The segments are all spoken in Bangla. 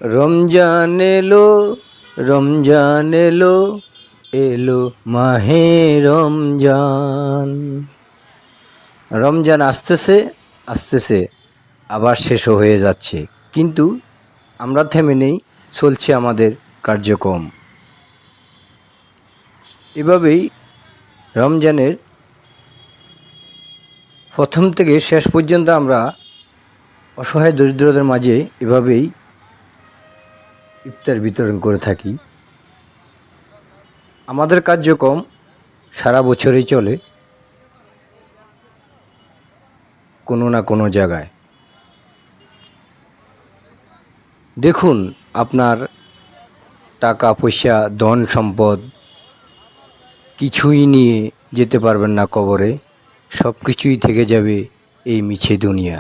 রমজান এলো, রমজান এলো, এলো মাহে রমজান। রমজান আসতেছে আসতেছে, আবার শেষও হয়ে যাচ্ছে, কিন্তু আমরা থেমে নেই, চলছে আমাদের কার্যক্রম। এভাবেই রমজানের প্রথম থেকে শেষ পর্যন্ত আমরা অসহায় দরিদ্রদের মাঝে এভাবেই ইফতার বিতরণ করে থাকি। আমাদের কার্যক্রম সারা বছরই চলে কোনো না কোনো জায়গায়। দেখুন, আপনার টাকা পয়সা ধন সম্পদ কিছুই নিয়ে যেতে পারবেন না কবরে, সব কিছুই থেকে যাবে এই মিছে দুনিয়া।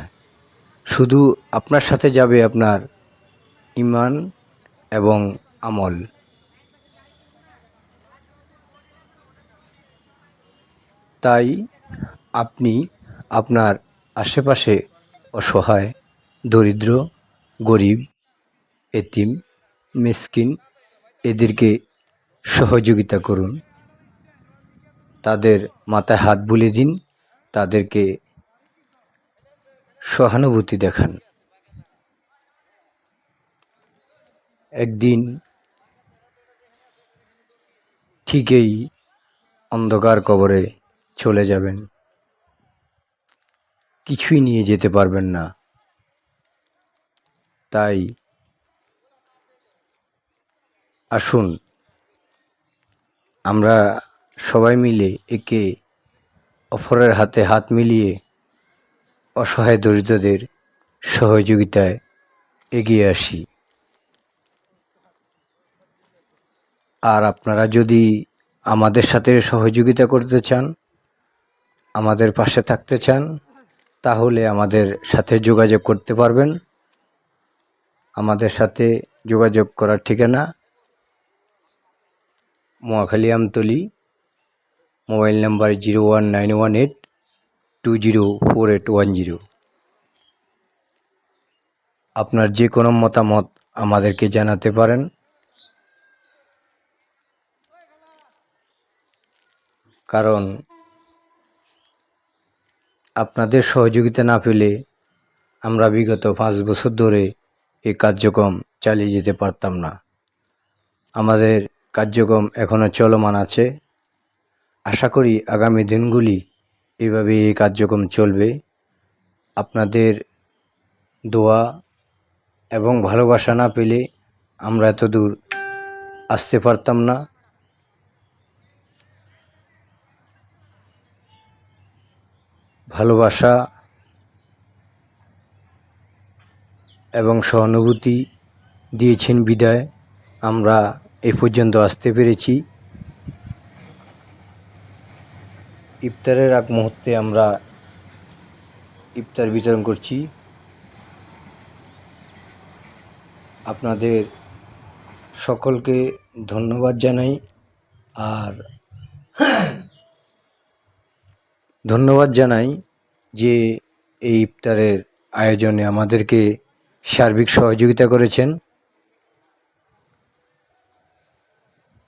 শুধু আপনার সাথে যাবে আপনার ইমান এবং আমল। তাই আপনি আপনার আশেপাশে অসহায়, দরিদ্র, গরিব, এতিম, মিসকিন এদেরকে সহযোগিতা করুন। তাদের মাথায় হাত বুলিয়ে দিন, তাদেরকে সহানুভূতি দেখান। একদিন ঠিকই অন্ধকার কবরে চলে যাবেন, কিছুই নিয়ে যেতে পারবেন না। তাই আসুন আমরা সবাই মিলে একে অপরের হাতে হাত মিলিয়ে অসহায় দরিদ্রদের সহযোগিতায় এগিয়ে আসি। আর আপনারা যদি আমাদের সাথে সহযোগিতা করতে চান, আমাদের পাশে থাকতে চান, তাহলে আমাদের সাথে যোগাযোগ করতে পারবেন। আমাদের সাথে যোগাযোগ করার ঠিকানা মহাখালী আমতলী, মোবাইল নাম্বার 019182048110। আপনার যে কোনো মতামত আমাদেরকে জানাতে পারেন। কারণ আপনাদের সহযোগিতা না পেলে আমরা বিগত 5 বছর ধরে এই কার্যক্রম চালিয়ে যেতে পারতাম না। আমাদের কার্যক্রম এখনও চলমান আছে। আশা করি আগামী দিনগুলি এভাবে এই কার্যক্রম চলবে। আপনাদের দোয়া এবং ভালোবাসা না পেলে আমরা এত দূর আসতে পারতাম না। ভালোবাসা এবং সহানুভূতি দিয়েছেন বিদায় আমরা এ পর্যন্ত আসতে পেরেছি। ইফতারের আগ মুহূর্তে আমরা ইফতার বিতরণ করছি। আপনাদের সকলকে ধন্যবাদ জানাই। আর ধন্যবাদ জানাই যে এই ইফতারের আয়োজনে আমাদেরকে সার্বিক সহযোগিতা করেছেন।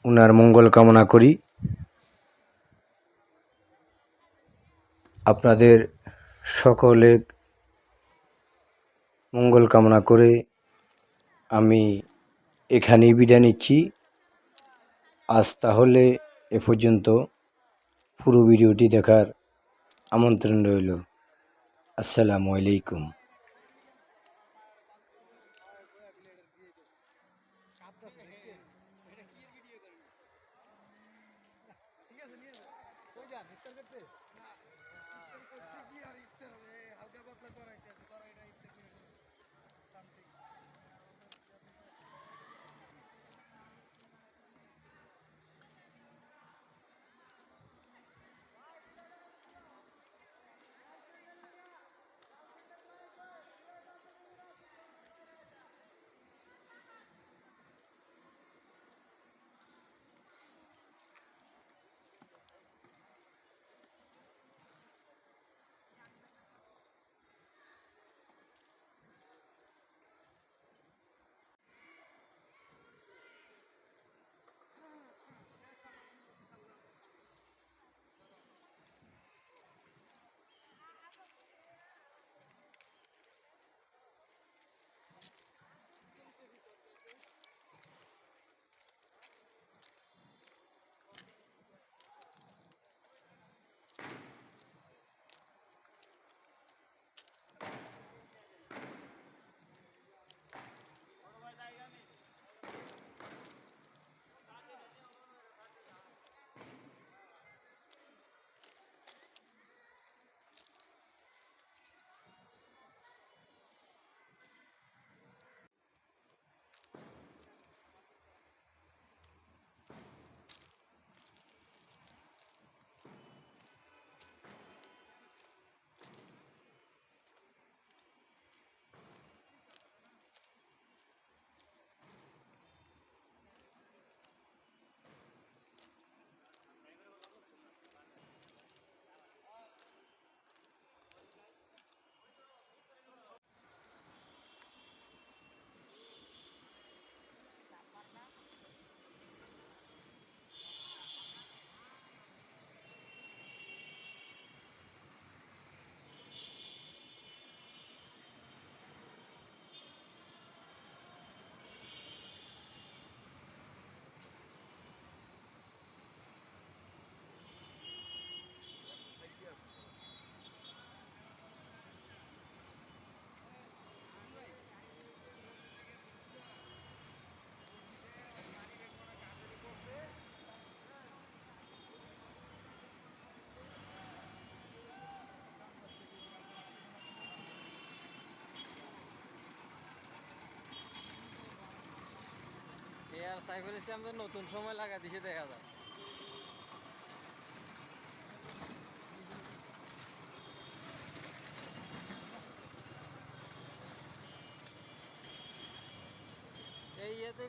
ওনার মঙ্গল কামনা করি। আপনাদের সকলের মঙ্গল কামনা করে আমি এখানেই বিদায় নিচ্ছি। আজ তাহলে এ পর্যন্ত। পুরো ভিডিওটি দেখার আমন্ত্রণ রইল। আসসালামু আলাইকুম। আর সাইফুল ইসলাম তো নতুন সময় লাগা দিছে দেখা যায়। এই ইয়েতে